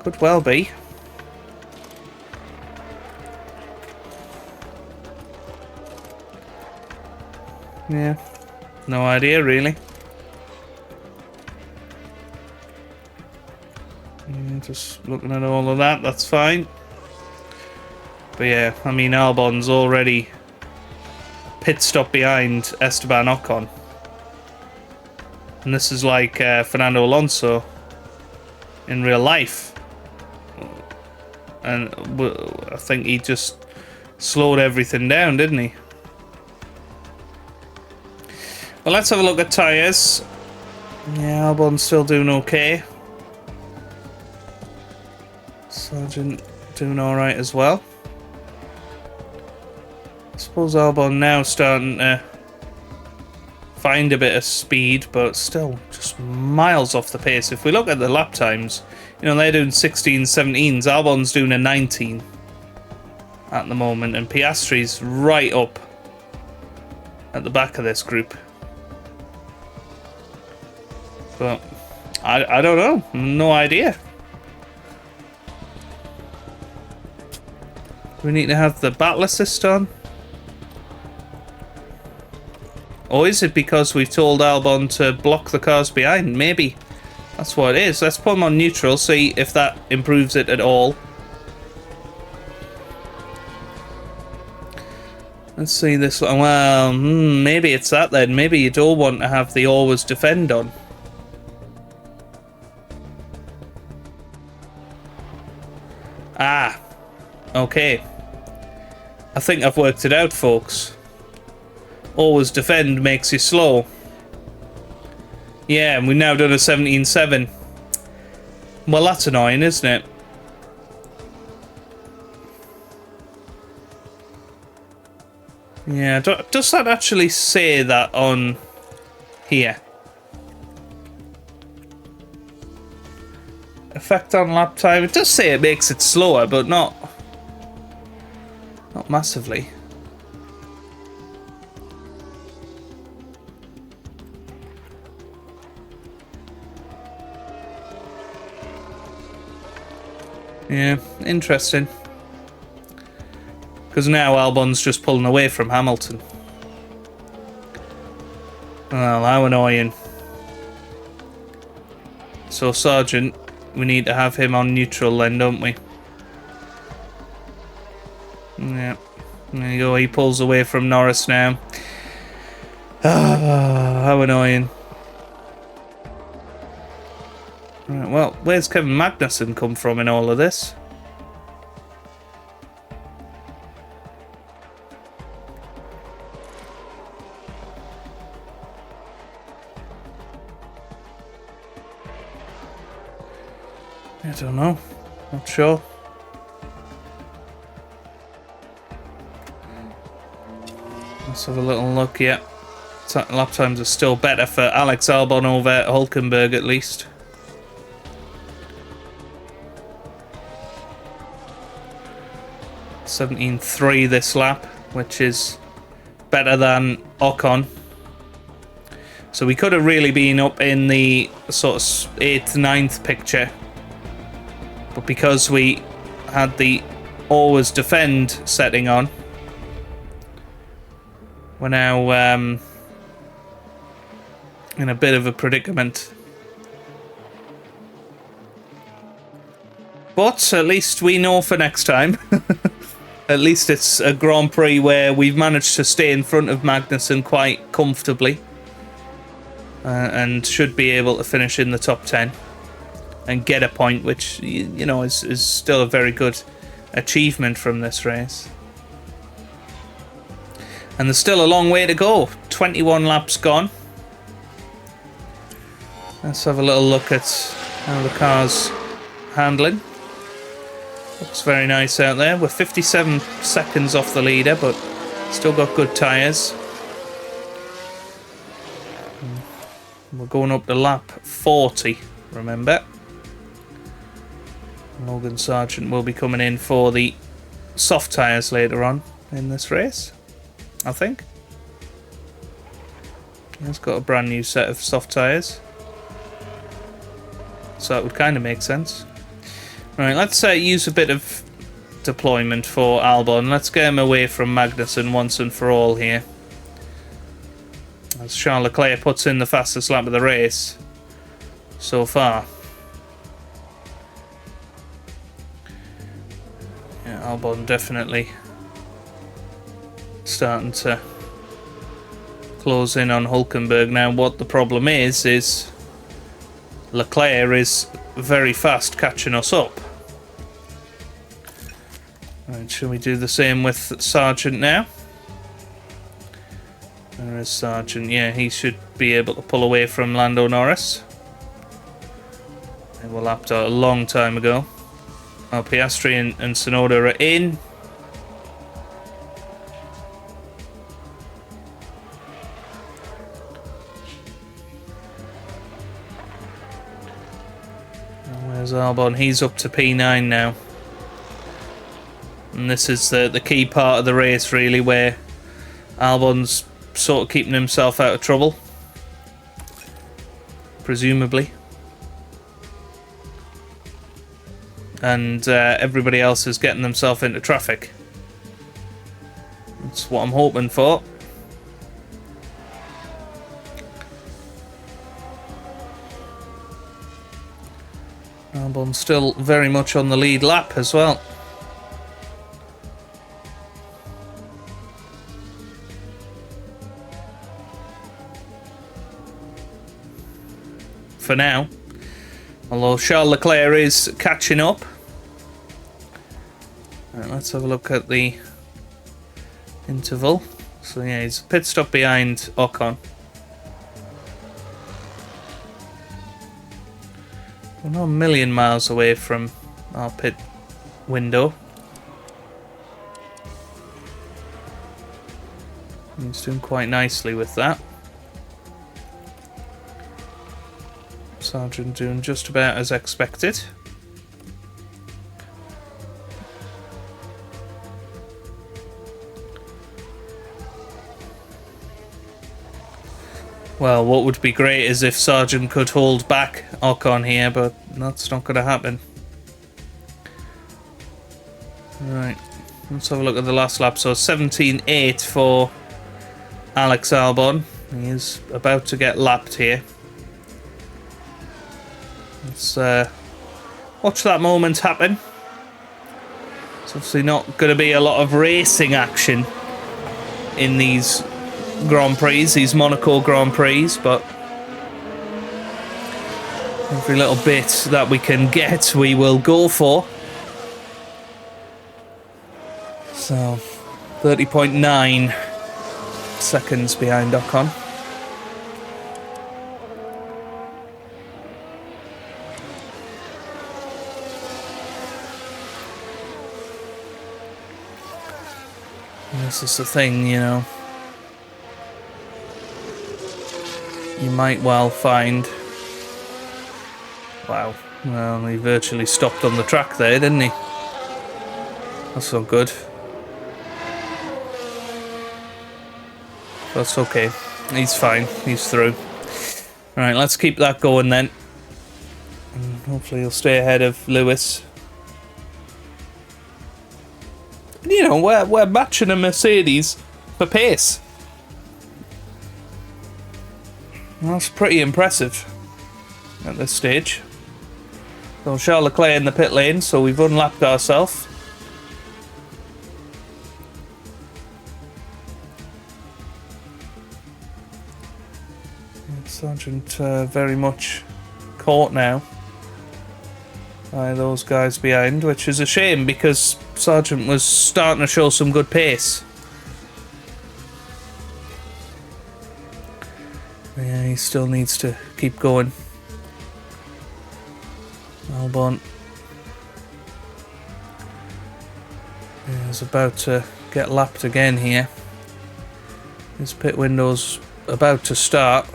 Could well be. Yeah, no idea really. Yeah, just looking at all of that, that's fine. But yeah, I mean, Albon's already pit stop behind Esteban Ocon. And this is like Fernando Alonso in real life. And I think he just slowed everything down, didn't he? Well, let's have a look at tyres. Yeah, Albon's still doing okay. Sargent doing alright as well. I suppose Albon now starting to find a bit of speed, but still just miles off the pace. If we look at the lap times, You know, they're doing 16, 17s. Albon's doing a 19 at the moment, and Piastri's right up at the back of this group. But I don't know. No idea. Do we need to have the battle assist on? Or is it because we've told Albon to block the cars behind? Maybe that's what it is. Let's put him on neutral, see if that improves it at all. Let's see this one. Well, maybe it's that then. Maybe you don't want to have the always defend on. Ah, okay. I think I've worked it out, folks. Always defend makes you slow. Yeah, and we've now done a 17.7. Well, that's annoying, isn't it? Yeah, does that actually say that on here? Effect on lap time. It does say it makes it slower, but not massively. Yeah, interesting. Because now Albon's just pulling away from Hamilton. Well, how annoying. So Sargent, we need to have him on neutral then, don't we? Yeah. There you go, he pulls away from Norris now. Ah, how annoying. Right, well, where's Kevin Magnussen come from in all of this? I don't know. Not sure. Let's have a little look. Yeah, lap times are still better for Alex Albon over Hulkenberg at least. .17.3 this lap, which is better than Ocon. So we could have really been up in the sort of 8th, 9th picture. But because we had the always defend setting on, we're now in a bit of a predicament. But at least we know for next time. At least it's a Grand Prix where we've managed to stay in front of Magnussen quite comfortably. And should be able to finish in the top 10. And get a point, which, you know, is still a very good achievement from this race. And there's still a long way to go. 21 laps gone. Let's have a little look at how the car's handling. Looks very nice out there. We're 57 seconds off the leader, but still got good tyres. We're going up to lap 40, remember. Logan Sargent will be coming in for the soft tyres later on in this race, I think. He's got a brand new set of soft tyres. So that would kind of make sense. Right, let's use a bit of deployment for Albon. Let's get him away from Magnussen once and for all here. As Charles Leclerc puts in the fastest lap of the race so far. Yeah, Albon definitely starting to close in on Hulkenberg now. What the problem is Leclerc is very fast catching us up. Right, shall we do the same with Sargent now? There is Sargent. Yeah, he should be able to pull away from Lando Norris. They were lapped out a long time ago. Oh, Piastri and Tsunoda are in. There's Albon. He's up to P9 now. And this is the key part of the race, really, where Albon's sort of keeping himself out of trouble. Presumably. And everybody else is getting themselves into traffic. That's what I'm hoping for. Albon's still very much on the lead lap as well. For now. Although Charles Leclerc is catching up. Right, let's have a look at the interval. So yeah, he's a pit stop behind Ocon. We're not a million miles away from our pit window. He's doing quite nicely with that. Sargent doing just about as expected. Well, what would be great is if Sargent could hold back Ocon here, but that's not going to happen. Right, let's have a look at the last lap. So 17.8 for Alex Albon. He is about to get lapped here. Let's watch that moment happen. It's obviously not going to be a lot of racing action in these Grand Prix, these Monaco Grand Prix, but every little bit that we can get, we will go for. So, 30.9 seconds behind Ocon. This is the thing, you know. You might well find... Wow. Well, he virtually stopped on the track there, didn't he? That's not good. That's okay. He's fine. He's through. Alright, let's keep that going then. And hopefully he'll stay ahead of Lewis. You know, we're matching a Mercedes for pace. That's pretty impressive at this stage. So Charles Leclerc in the pit lane, so we've unlapped ourselves. Sargent very much caught now by those guys behind, which is a shame because Sargent was starting to show some good pace. Yeah, he still needs to keep going. Albon is about to get lapped again here. His pit window's about to start.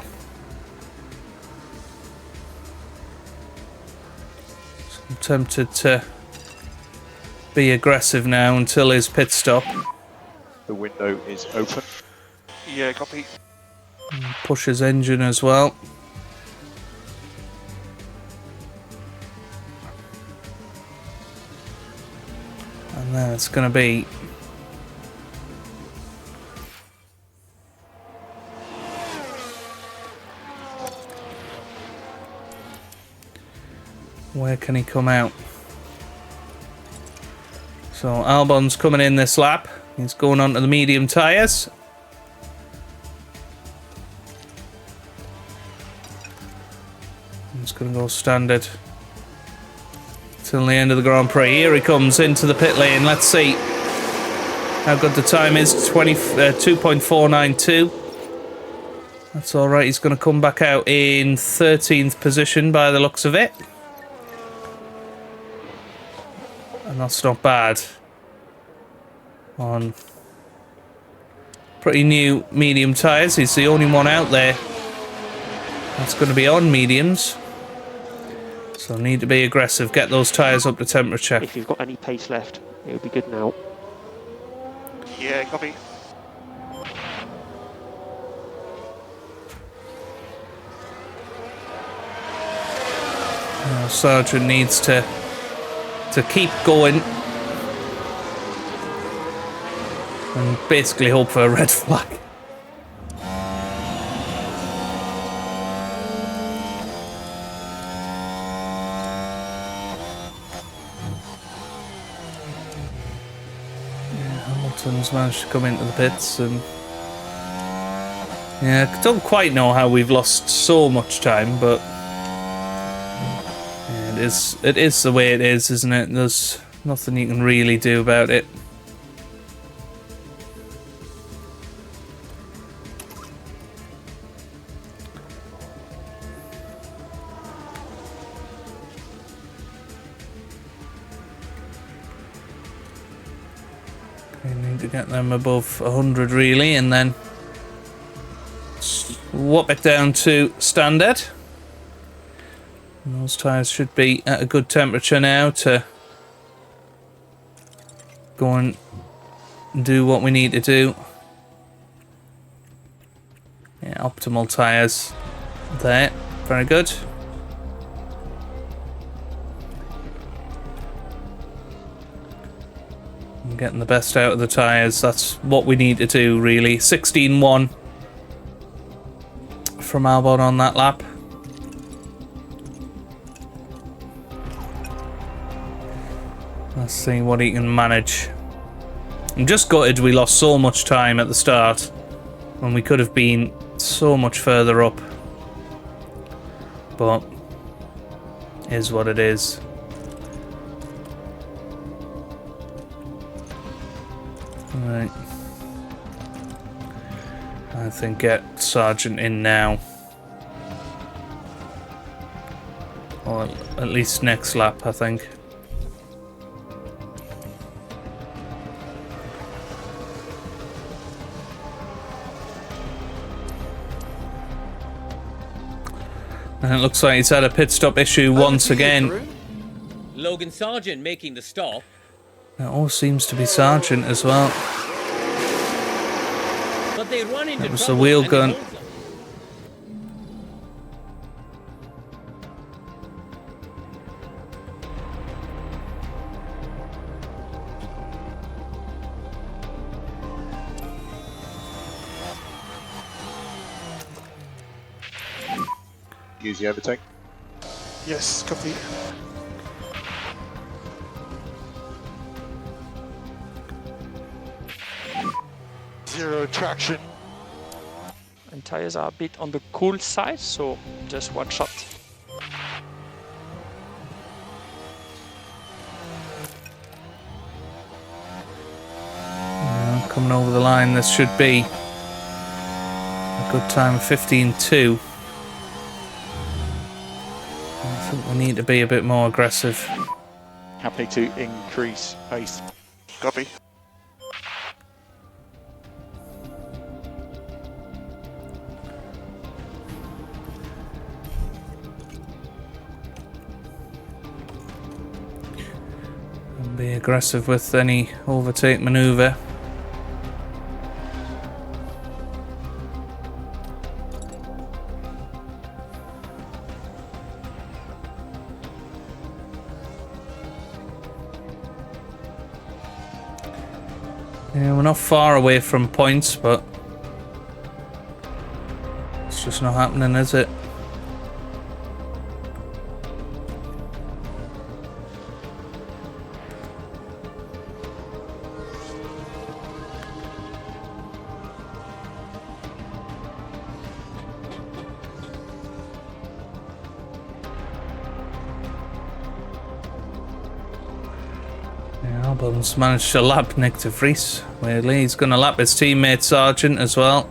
So I'm tempted to be aggressive now until his pit stop. The window is open. Yeah, copy. Push his engine as well. And then it's going to be where can he come out? So Albon's coming in this lap. He's going on to the medium tyres. He's going to go standard till the end of the Grand Prix. Here he comes into the pit lane. Let's see how good the time is. 2.492. That's all right. He's going to come back out in 13th position by the looks of it. And that's not bad. On pretty new medium tyres. He's the only one out there that's going to be on mediums. So need to be aggressive, get those tyres up to temperature. If you've got any pace left, it would be good now. Yeah, copy. Sergeant needs to keep going and basically hope for a red flag. Hamilton's managed to come into the pits, and yeah, I don't quite know how we've lost so much time, but yeah, it is the way it is, isn't it? There's nothing you can really do about it. We need to get them above 100 really, and then swap it down to standard. And those tyres should be at a good temperature now to go and do what we need to do. Yeah, optimal tyres there. Very good. Getting the best out of the tyres, that's what we need to do really. 16.1 from Albon on that lap. Let's see what he can manage. I'm just gutted we lost so much time at the start when we could have been so much further up. But is what it is. Right. I think get Sergeant in now. Or at least next lap, I think. And it looks like he's had a pit stop issue once again. Logan Sargent making the stop. It all seems to be Sergeant as well. But they run into That was the trouble wheel and gun. it holds them. Use the overtake. Yes, copy. Zero traction. And tires are a bit on the cool side, so just one shot. Coming over the line, this should be a good time of 15.2. I think we need to be a bit more aggressive. Happy to increase pace. Copy. And be aggressive with any overtake maneuver. Yeah, we're not far away from points, but it's just not happening, is it? Albon's managed to lap Nick de Vries. Weirdly, he's going to lap his teammate Sargent as well.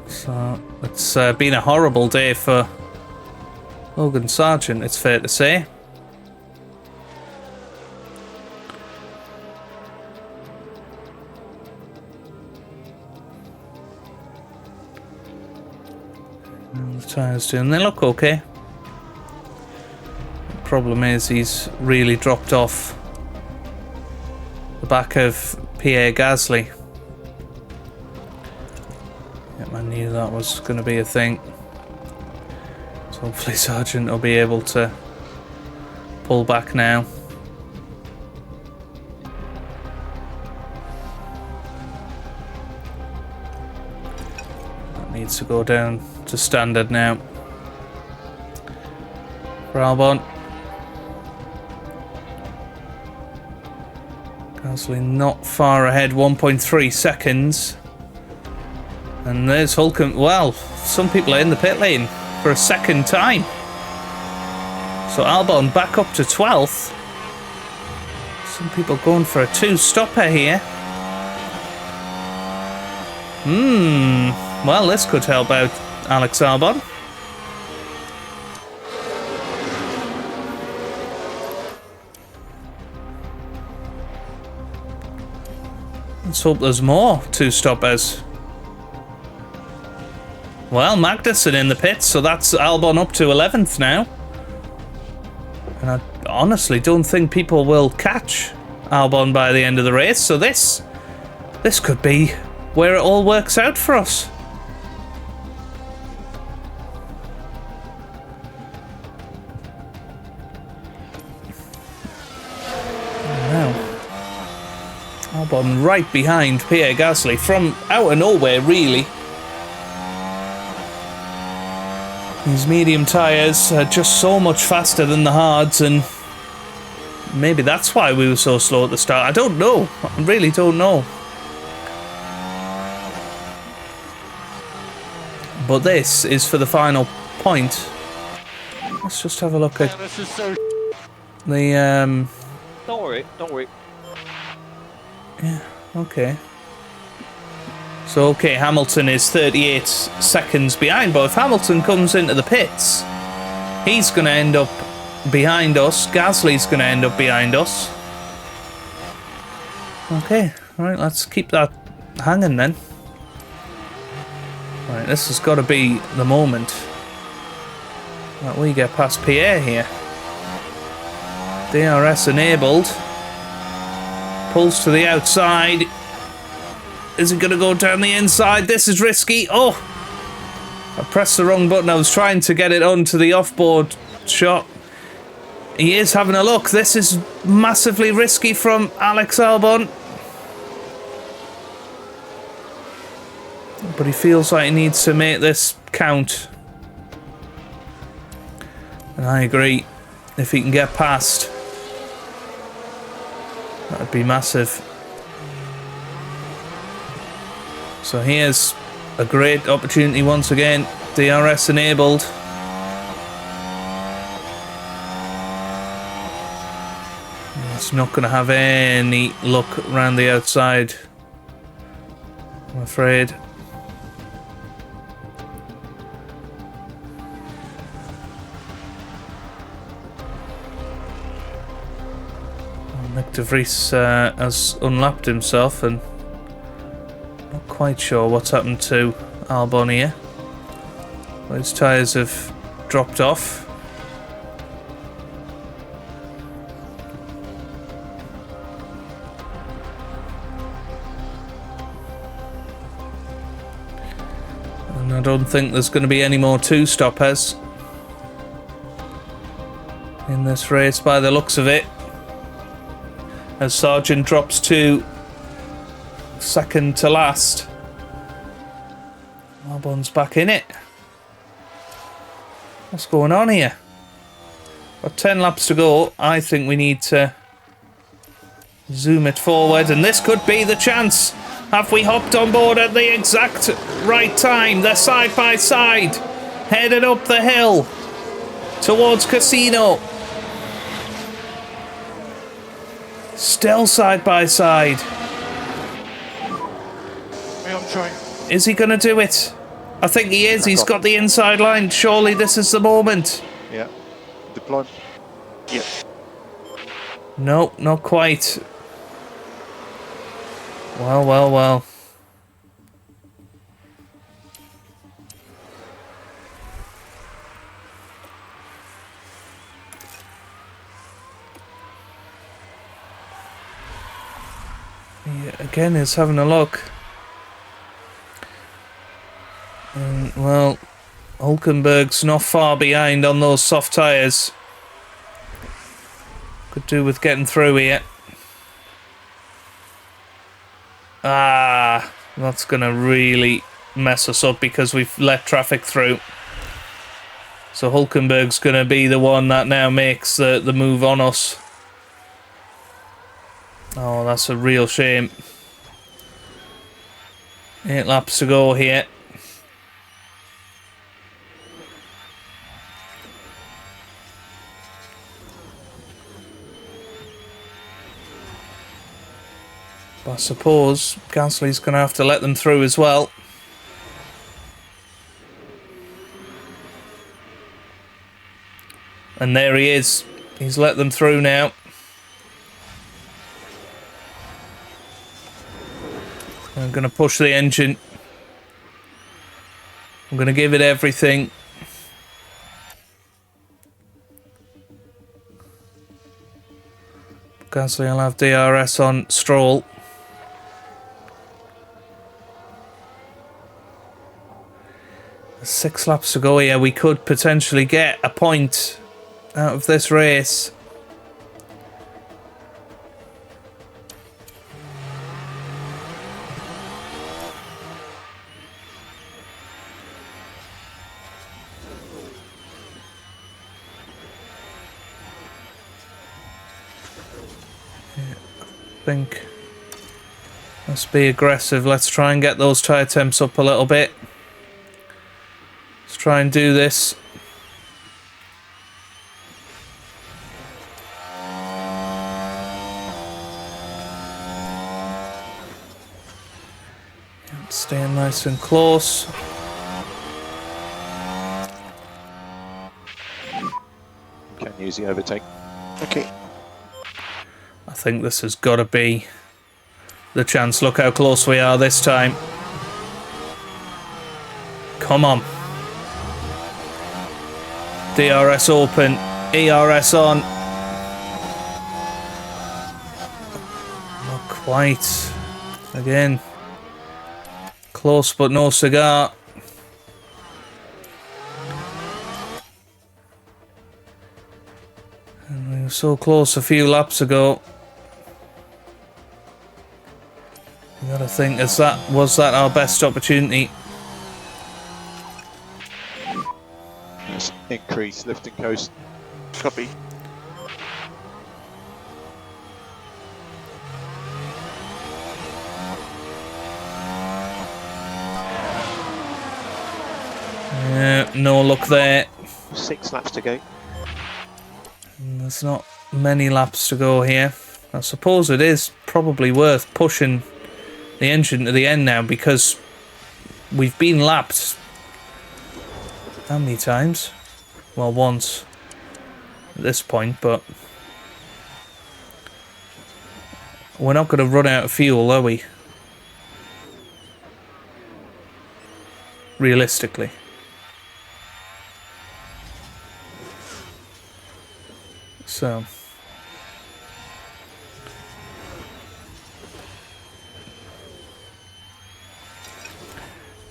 So it's been a horrible day for Logan Sargent, it's fair to say. Tyres doing? They look okay. The problem is he's really dropped off the back of Pierre Gasly. Yep, I knew that was going to be a thing. So hopefully Sargent will be able to pull back now. That needs to go down to standard now. For Albon. Gasly not far ahead, 1.3 seconds. And there's Hulken. Well, some people are in the pit lane for a second time. So Albon back up to 12th. Some people going for a two-stopper here. Well, this could help out Alex Albon. Let's hope there's more two-stoppers. Well, Magnussen in the pits, so that's Albon up to 11th now. And I honestly don't think people will catch Albon by the end of the race, so this could be where it all works out for us. Now, Albon right behind Pierre Gasly from out of nowhere, really. These medium tyres are just so much faster than the hards, and maybe that's why we were so slow at the start. I don't know. I really don't know. But this is for the final point. Let's just have a look at This is so. the... Don't worry, don't worry. Yeah, okay. So, okay, Hamilton is 38 seconds behind, but if Hamilton comes into the pits, he's going to end up behind us. Gasly's going to end up behind us. Okay, alright, let's keep that hanging then. Right, this has got to be the moment that we get past Pierre here. DRS enabled. Pulls to the outside. Is it going to go down the inside? This is risky. Oh! I pressed the wrong button. I was trying to get it onto the off-board shot. He is having a look. This is massively risky from Alex Albon. But he feels like he needs to make this count. And I agree. If he can get past, that'd be massive. So here's a great opportunity once again. DRS enabled. It's not going to have any luck around the outside, I'm afraid. Nick de Vries has unlapped himself and not quite sure what's happened to Albon here. Well, his tyres have dropped off. And I don't think there's going to be any more two-stoppers in this race by the looks of it. As Sargent drops to second to last. Albon's back in it. What's going on here? Got 10 laps to go. I think we need to zoom it forward, and this could be the chance. Have we hopped on board at the exact right time? They're side by side, headed up the hill towards Casino. Still side by side. Yeah, I'm trying. Is he going to do it? I think he is. He's got the inside line. Surely this is the moment. Yeah. Deploy. Yeah. No, not quite. Well, well, well. Again, he's having a look. Well, Hulkenberg's not far behind on those soft tyres. Could do with getting through here. Ah, that's going to really mess us up because we've let traffic through. So Hulkenberg's going to be the one that now makes the move on us. Oh, that's a real shame. 8 laps to go here. But I suppose Gasly's going to have to let them through as well. And there he is. He's let them through now. I'm going to push the engine. I'm going to give it everything. Gasly will have DRS on Stroll. There's 6 laps to go here. We could potentially get a point out of this race. I think let's be aggressive. Let's try and get those tyre temps up a little bit. Let's try and do this. Staying nice and close. Can use the overtake. Okay. I think this has got to be the chance. Look how close we are this time. Come on. DRS open. ERS on. Not quite. Again. Close but no cigar. And we were so close a few laps ago. You gotta think, was that our best opportunity? Let's increase lift and coast. Copy. Yeah, no luck there. 6 laps to go. And there's not many laps to go here. I suppose it is probably worth pushing the engine to the end now because we've been lapped. How many times? Well, once at this point, but we're not going to run out of fuel, are we? Realistically. So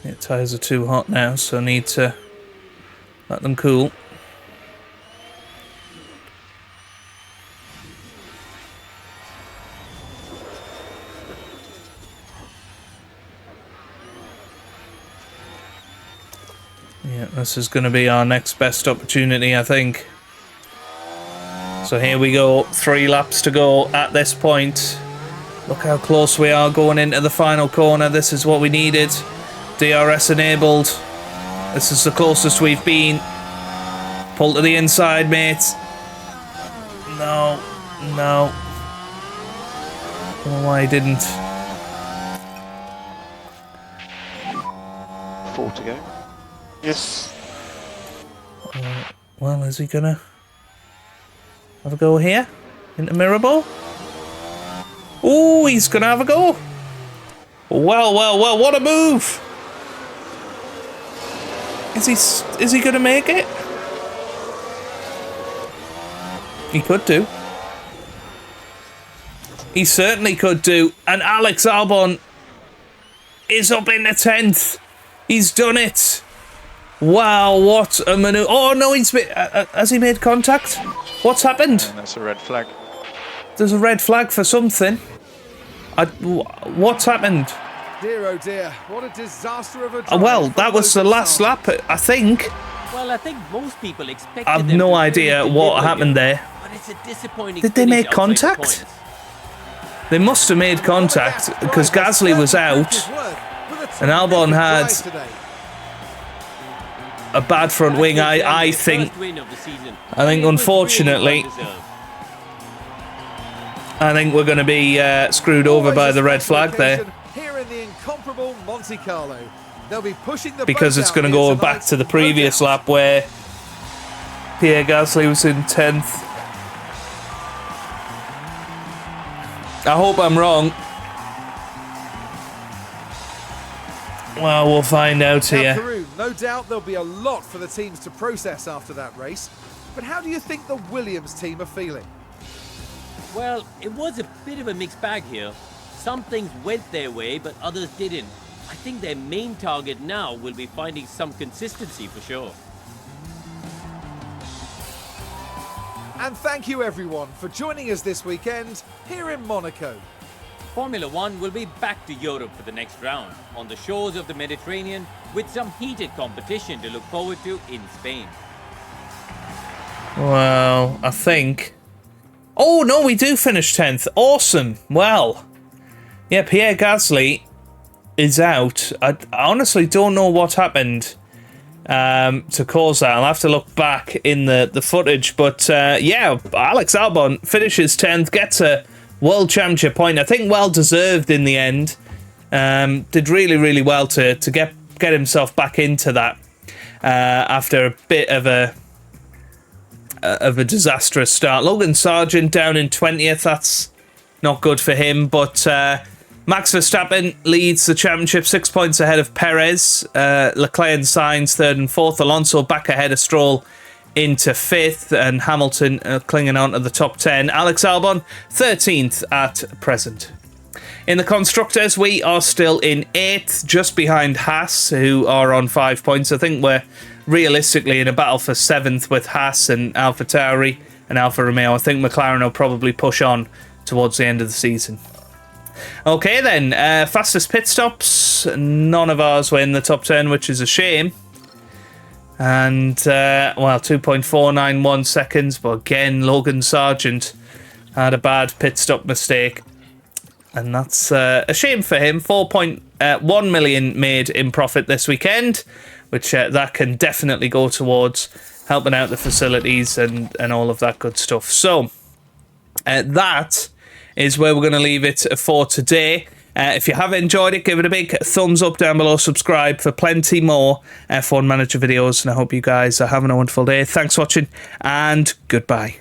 yeah, tyres are too hot now, so I need to let them cool. Yeah, this is going to be our next best opportunity, I think. So here we go, 3 laps to go at this point. Look how close we are going into the final corner. This is what we needed. DRS enabled. This is the closest we've been. Pull to the inside, mates. No, no. I don't know why I didn't. 4 to go. Yes. Well, is he gonna have a go here? Into Mirabel? Oh, he's gonna have a go. Well, well, well, what a move! Is he gonna make it? He could do. He certainly could do. And Alex Albon is up in the 10th. He's done it. Wow, what a maneuver. Oh, no, has he made contact? What's happened? And that's a red flag. There's a red flag for something. What's happened? Dear oh dear, what a disaster of a drive. Well, that was the last lap, I think. Well, I think most people expected I've them no to idea really what deliver happened here, there. But it's a disappointing Did they finish make outside contact? points. They must have made contact because Gasly was out and Albon had a bad front wing. I think. First win of the season. I think, It was unfortunately, really well-deserved. I think we're going to be screwed over by the red flag there. Here in the incomparable Monte Carlo, they'll be pushing the Because boat it's out going to here go tonight. back to the No previous doubt. lap where Pierre Gasly was in 10th. I hope I'm wrong. Well, we'll find out Now, here. Peru, no doubt there'll be a lot for the teams to process after that race. But how do you think the Williams team are feeling? Well, it was a bit of a mixed bag here. Some things went their way, but others didn't. I think their main target now will be finding some consistency for sure. And thank you everyone for joining us this weekend here in Monaco. Formula One will be back to Europe for the next round, on the shores of the Mediterranean, with some heated competition to look forward to in Spain. Well, I think... Oh, no, we do finish 10th. Awesome. Well, yeah, Pierre Gasly is out. I honestly don't know what happened to cause that. I'll have to look back in the footage. But, yeah, Alex Albon finishes 10th, gets a World Championship point. I think well-deserved in the end. Did really, really well to get himself back into that after a bit of a disastrous start. Logan Sargent down in 20th. That's not good for him. But Max Verstappen leads the championship 6 points ahead of Perez. Leclerc and Sainz 3rd and 4th. Alonso back ahead of Stroll into 5th. And Hamilton clinging on to the top 10. Alex Albon 13th at present. In the Constructors, we are still in 8th, just behind Haas, who are on 5 points. I think we're realistically in a battle for 7th with Haas and AlphaTauri and Alfa Romeo. I think McLaren will probably push on towards the end of the season. Okay then, fastest pit stops. None of ours were in the top 10, which is a shame. And, well, 2.491 seconds. But again, Logan Sargent had a bad pit stop mistake. And that's a shame for him. 4.1 million made in profit this weekend, which that can definitely go towards helping out the facilities and all of that good stuff. So that is where we're going to leave it for today. If you have enjoyed it, give it a big thumbs up down below. Subscribe for plenty more F1 Manager videos. And I hope you guys are having a wonderful day. Thanks for watching and goodbye.